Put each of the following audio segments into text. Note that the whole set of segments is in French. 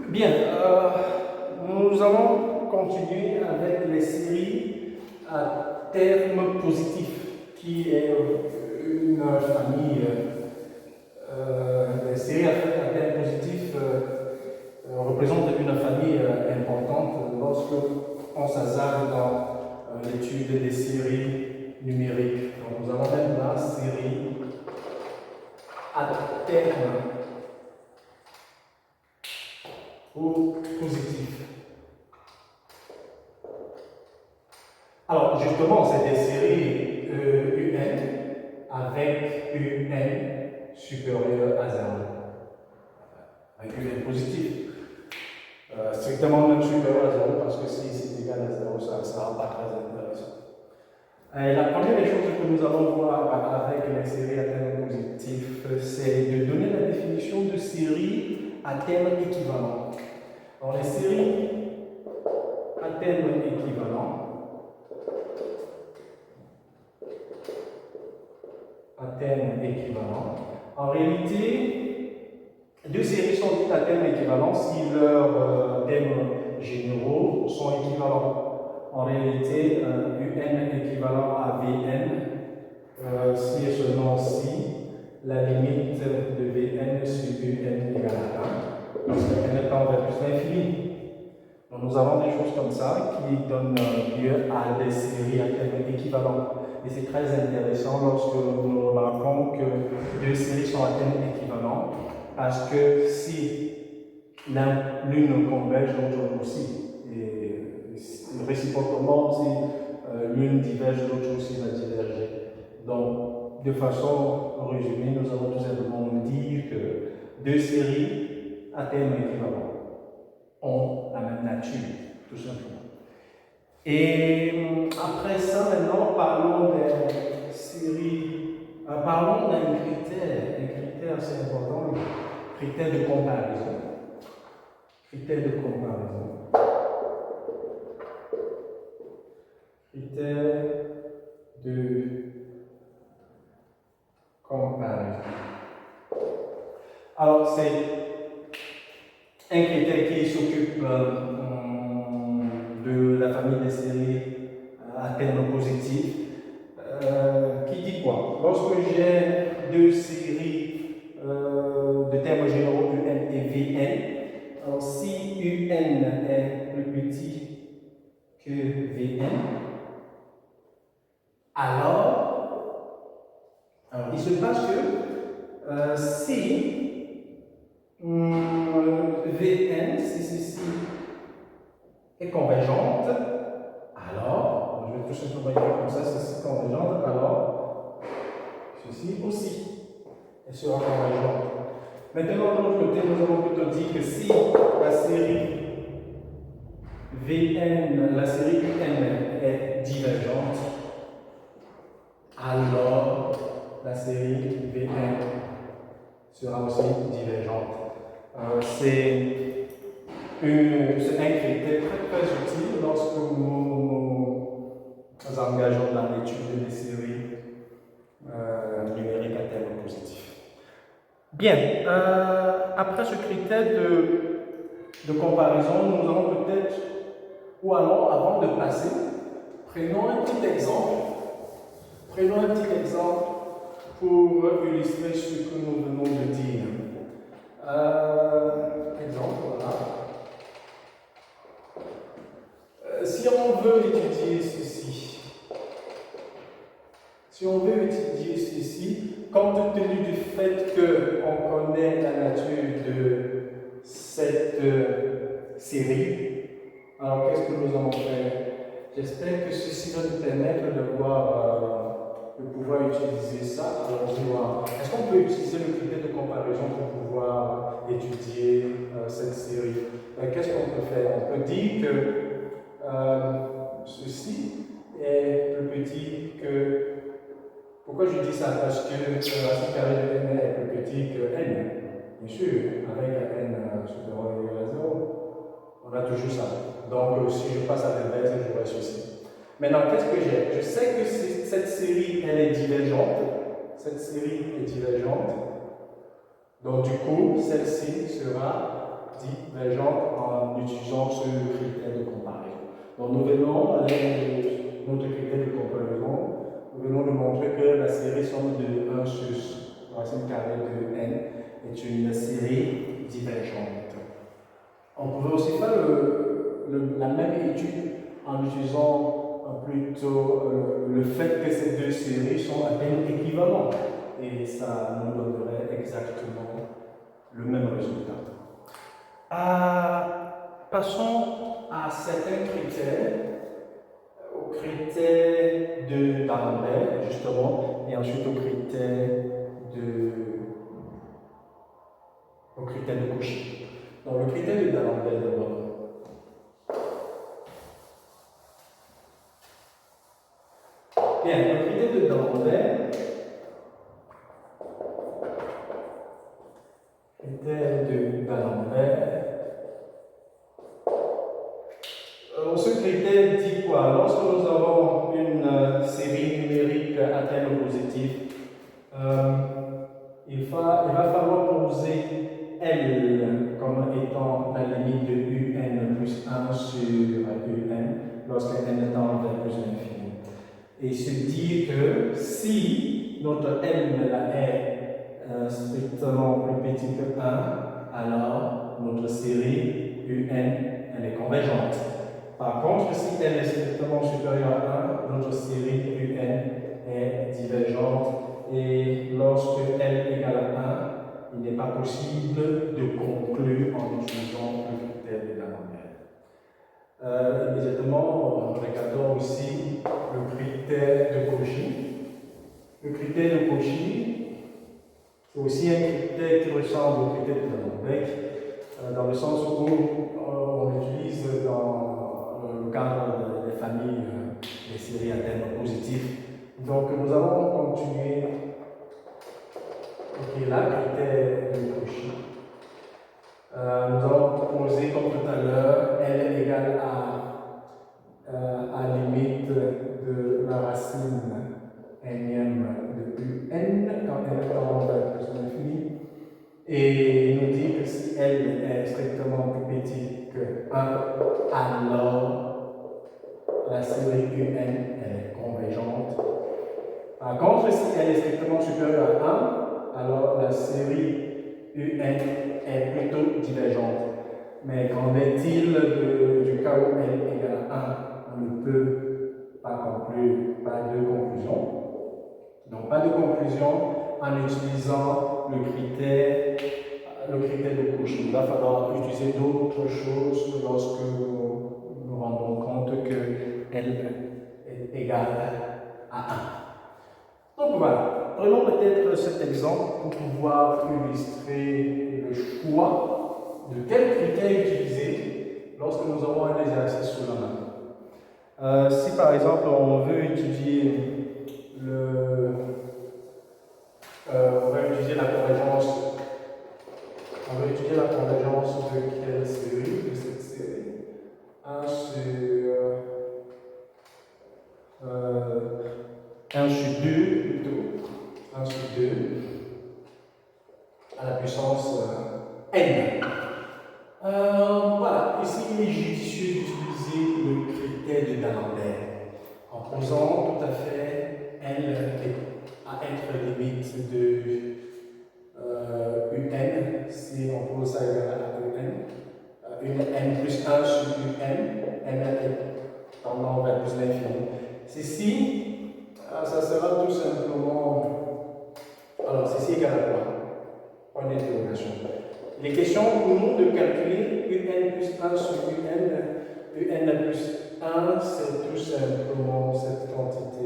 Bien, nous allons continuer avec les séries à terme positif, qui est une famille. Les séries à terme positif représentent une famille importante lorsque on s'hasarde dans l'étude des séries numériques. Donc, nous allons mettre la série à terme ou positif. Alors, justement, c'est des séries UN avec UN supérieur à 0, avec UN positif. Strictement même supérieur à 0, parce que si c'est égal à 0, ça ne sera pas très intéressant. La première des choses que nous allons voir avec les séries à terme positif, c'est de donner la définition de série à terme équivalent. Alors, les séries à terme équivalent, en réalité, deux séries sont dites à terme équivalent si leurs termes généraux sont équivalents. En réalité, UN équivalent à VN, si et seulement si la limite de Vn sur UN égale à 1, parce que n tend vers plus l'infini. Donc nous avons des choses comme ça qui donnent lieu à des séries à terme équivalent. Et c'est très intéressant lorsque nous remarquons que deux séries sont à terme équivalent, parce que si l'une converge, l'autre aussi. Et réciproquement, si l'une diverge, l'autre aussi va diverger. Donc, de façon résumée, nous allons tout simplement dire que deux séries à terme équivalent ont la même nature, tout simplement. Et après ça, maintenant, parlons des séries. Parlons d'un critère. Un critère, c'est important, le critère de comparaison. Critère de comparaison. Critère de comparaison. Alors, c'est un critère qui s'occupe de la famille des séries à terme positif, qui dit quoi? Lorsque j'ai deux séries de termes généraux UN et VN, alors si UN est plus petit que VN, alors il se passe que si VN, si ceci est convergente, alors, je vais tout simplement écrire comme ça, ceci convergente, alors ceci aussi, elle sera convergente. Maintenant, de l'autre côté, nous avons plutôt dit que si la série VN, la série UN est divergente, alors la série VN sera aussi divergente. C'est un critère très utile lorsque nous engageons dans l'étude des séries numériques à terme positif. Bien, après ce critère de comparaison, nous allons peut-être, ou alors avant de passer, prenons un petit exemple pour illustrer ce que nous venons de dire. Exemple, voilà. Si on veut étudier ceci, compte tenu du fait qu'on connaît la nature de cette série, alors qu'est-ce que nous allons faire? J'espère que ceci va nous permettre de pouvoir utiliser ça. Alors, dis-moi, est-ce qu'on peut utiliser le critère de comparaison pour pouvoir étudier cette série? Qu'est-ce qu'on peut faire? On peut dire que ceci est plus petit que... Pourquoi je dis ça? Parce que la racine carrée de n est plus petit que n. Bien sûr, avec n supérieur ou égal à 0, on a toujours ça. Donc, si je passe à l'inverse, j'aurai ceci. Maintenant, qu'est-ce que j'ai? Je sais que cette série, elle est divergente. Donc, du coup, celle-ci sera divergente en utilisant ce critère de comparaison. Donc nous venons, à l'aide de notre critère de comparaison, nous venons de montrer que la série somme de 1 sur racine carrée de n est une série divergente. On pouvait aussi faire la même étude en utilisant plutôt le fait que ces deux séries sont à peine équivalentes. Et ça nous donnerait exactement le même résultat. Passons à certains critères, aux critères d'Alembert, justement, et ensuite aux critères de Cauchy. Donc, le critère d'Alembert d'abord. Bien, le critère d'Alembert. Ce critère dit quoi? Lorsque nous avons une série numérique à terme positif, il va falloir poser L comme étant la limite de un plus 1 sur un lorsque n tend vers plus l'infini. Et se dire que si notre L est strictement plus petit que 1, alors notre série UN elle est convergente. Par contre, si elle est strictement supérieure à 1, notre série UN est divergente. Et lorsque L égale à 1, il n'est pas possible de conclure en utilisant le critère de D'Alembert. Immédiatement, regardons aussi le critère de Cauchy. Le critère de Cauchy, c'est aussi un critère qui ressemble au critère de D'Alembert, dans le sens où on l'utilise dans le cadre des familles des séries à terme positif. Donc nous allons continuer. Ok, là, critère de Cauchy. Nous allons proposer, comme tout à l'heure, L égale à limite de la racine nème de UN quand n tend vers plus l'infini. Et il nous dit que si L est strictement plus petit que 1, alors la série UN est convergente. Par contre, si elle est strictement supérieure à 1, alors la série UN est plutôt divergente. Mais qu'en est-il du cas où L égale à 1? On ne peut pas conclure, pas de conclusion. Donc, pas de conclusion en utilisant le critère de Cauchy. Il va falloir utiliser d'autres choses lorsque nous nous rendons compte que L est égal à 1. Donc voilà, prenons peut-être cet exemple pour pouvoir illustrer le choix de quel critère utiliser lorsque nous avons un exercice sous la main. Si par exemple on veut étudier on va utiliser la convergence. On va étudier la convergence de quelle série? De cette série. 1 sur 2 plutôt. 1 sur 2 à la puissance n. Voilà, ici il est judicieux d'utiliser le critère de D'Alembert en posant tout à fait L à être limite de UN, si on pose ça égal à UN, n plus 1 sur UN, n est tendant vers plus l'infini. Ceci, ça sera tout simplement. Alors, ceci égal à quoi? Point d'interrogation. Il est question pour nous de calculer UN plus 1 sur UN plus 1, c'est tout simplement cette quantité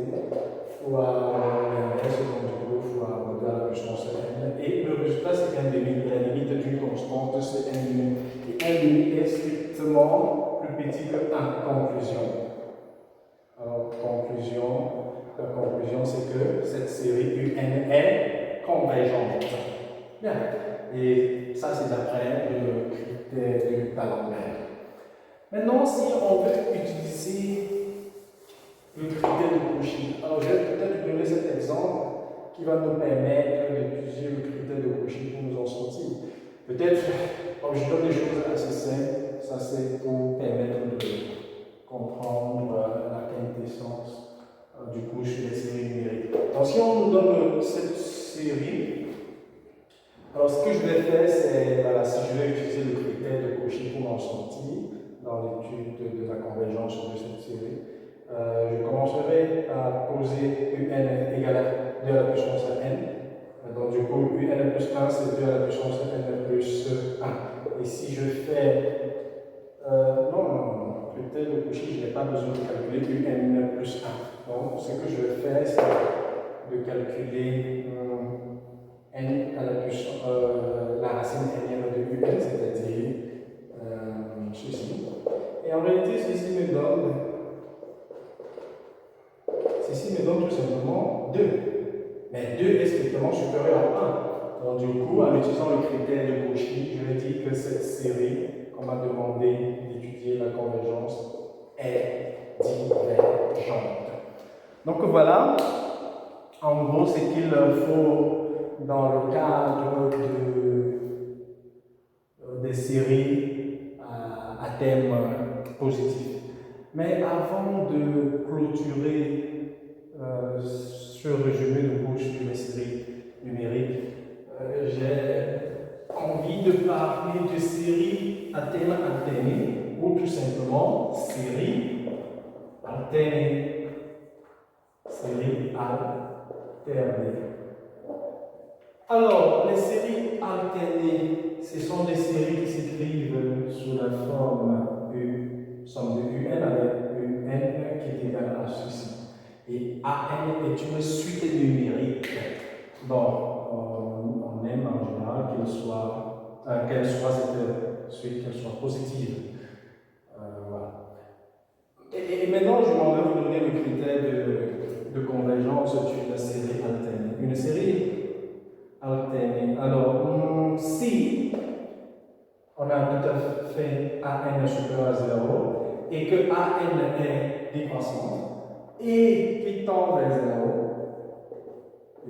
fois l'inverse, donc fois de la puissance n. Et le résultat, c'est n demi. La limite d'une constante, c'est n demi. Et n demi est strictement plus petit que 1. Conclusion. Alors, la conclusion, c'est que cette série UN est convergente. Bien. Et ça, c'est d'après le critère de D'Alembert. Maintenant, si on veut utiliser le critère de Cauchy, alors je vais peut-être donner cet exemple qui va nous permettre d'étudier le critère de Cauchy pour nous en sortir. Peut-être, comme je donne des choses assez simples, ça c'est pour permettre de comprendre la quintessence du coup sur les séries numériques. Donc si on nous donne cette série, alors ce que je vais faire, c'est, voilà, si je vais utiliser le critère de Cauchy pour m'en sortir dans l'étude de la convergence de cette série, je commencerai à poser UN égale à 2 à la puissance n. Donc du coup, UN plus 1, c'est 2 à la puissance n plus 1. Et si je fais... le critère de Cauchy, je n'ai pas besoin de calculer UN plus 1. Donc ce que je vais faire, c'est de calculer n à la puissance, la racine n de UN, c'est-à-dire ceci. Et en réalité, ceci me donne tout simplement 2. Mais 2 est strictement supérieur à 1. Donc du coup, en utilisant le critère de Cauchy, je vais dire que cette série qu'on m'a demandé d'étudier la convergence est divergente. Donc voilà, en gros, c'est qu'il faut, dans le cadre des séries à thème positif. Mais avant de clôturer ce résumé de gauche sur les séries numériques, j'ai envie de parler de séries à thème alterné ou tout simplement séries alternées. Séries alternées. Alors, les séries alternées, ce sont des séries qui s'écrivent sous la forme somme de UN avec UN qui est égal à ceci. Et AN est une suite numérique. Bon, on aime en général qu'elle soit cette suite, qu'elle soit positive. Voilà. Et maintenant, je m'en vais vous donner le critère de convergence sur la série alternée. Une série alternée. Alors, si on a tout à fait AN supérieur à 0 et que AN est décroissante et qui tend vers 0,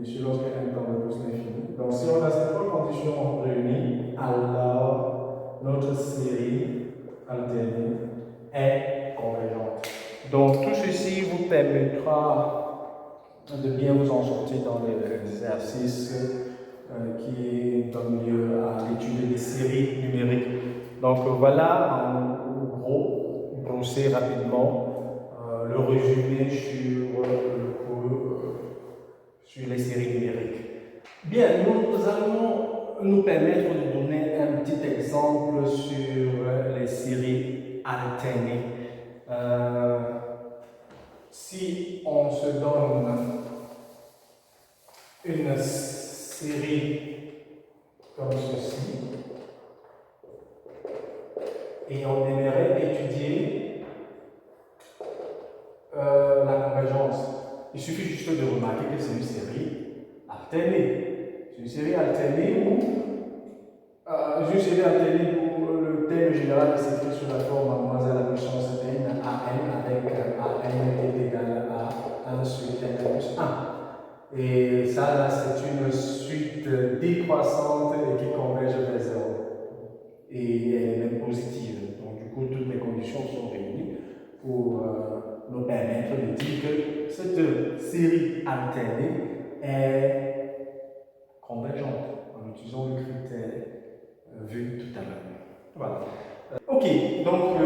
et sur lorsque n tend vers plus l'infini. Donc, si on a ces trois conditions réunies, alors notre série alternée est convergente. Donc, tout ceci vous permettra de bien vous en sortir dans les exercices qui donnent lieu à l'étude des séries numériques. Donc, voilà en gros, brosser rapidement le résumé sur le cours sur les séries numériques. Bien, nous allons nous permettre de donner un petit exemple sur les séries alternées. Si on se donne une série comme ceci, et on aimerait étudier la convergence, il suffit juste de remarquer que c'est une série alternée. C'est une série alternée où le thème général s'écrit sous la forme moins à la puissance n à n avec a n est égal à 1 sur n plus 1. Et ça, là, c'est une suite décroissante et qui converge vers 0. Et elle est même positive. Donc, du coup, toutes les conditions sont réunies pour nous permettre de dire que cette série alternée est convergente en utilisant le critère vu tout à l'heure. Voilà. Ok, donc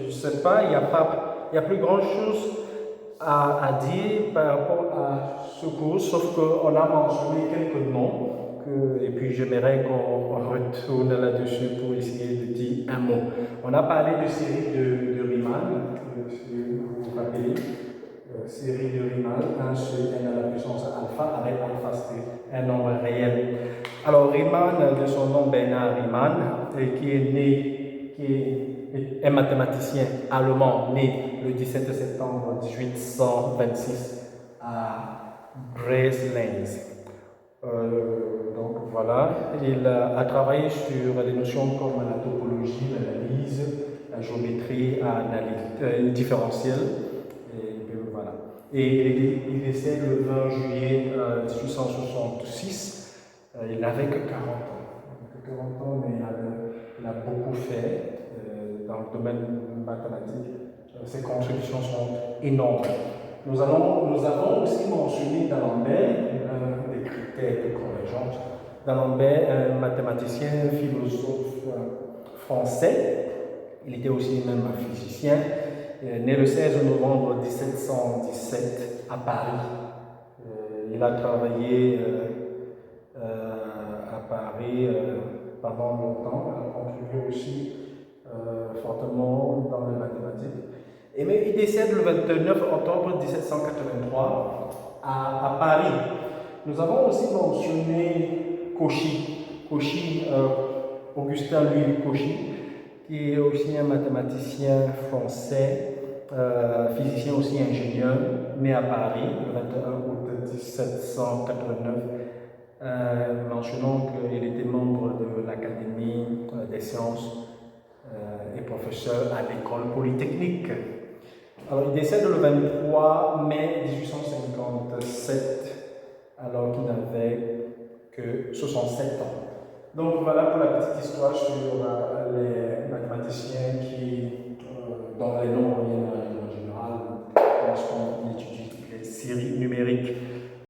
je ne sais pas, il n'y a plus grand chose à dire par rapport à ce cours, sauf qu'on a mentionné quelques noms, et puis j'aimerais qu'on retourne là-dessus pour essayer de dire un mot. On a parlé de série de Riemann, si vous vous rappelez, série de Riemann, 1 sur n à la puissance alpha, avec alpha c'est un nombre réel. Alors Riemann, de son nom Bernard Riemann, qui est un mathématicien allemand né le 17 septembre 1826 à Breslins. Donc voilà, il a travaillé sur des notions comme la topologie, l'analyse, la géométrie différentielle. Voilà. Et il décède le 20 juillet 1866. Il n'avait que 40 ans. de 40 ans, mais il a beaucoup fait dans le domaine mathématique. Ses contributions sont énormes. Nous avons aussi mentionné D'Alembert, un des critères de convergence. D'Alembert, un mathématicien, philosophe français. Il était aussi même un physicien. Né le 16 novembre 1717 à Paris. Il a travaillé à Paris pendant longtemps. Il a contribué aussi fortement dans les mathématiques. Et mais il décède le 29 octobre 1783 à Paris. Nous avons aussi mentionné Cauchy. Cauchy, Augustin Louis Cauchy, qui est aussi un mathématicien français, physicien aussi ingénieur, né à Paris le 21 août 1789. Mentionnons qu'il était membre de l'Académie des sciences et professeur à l'école polytechnique. Alors, il décède le 23 mai 1857, alors qu'il n'avait que 67 ans. Donc, voilà pour la petite histoire sur les mathématiciens dont les noms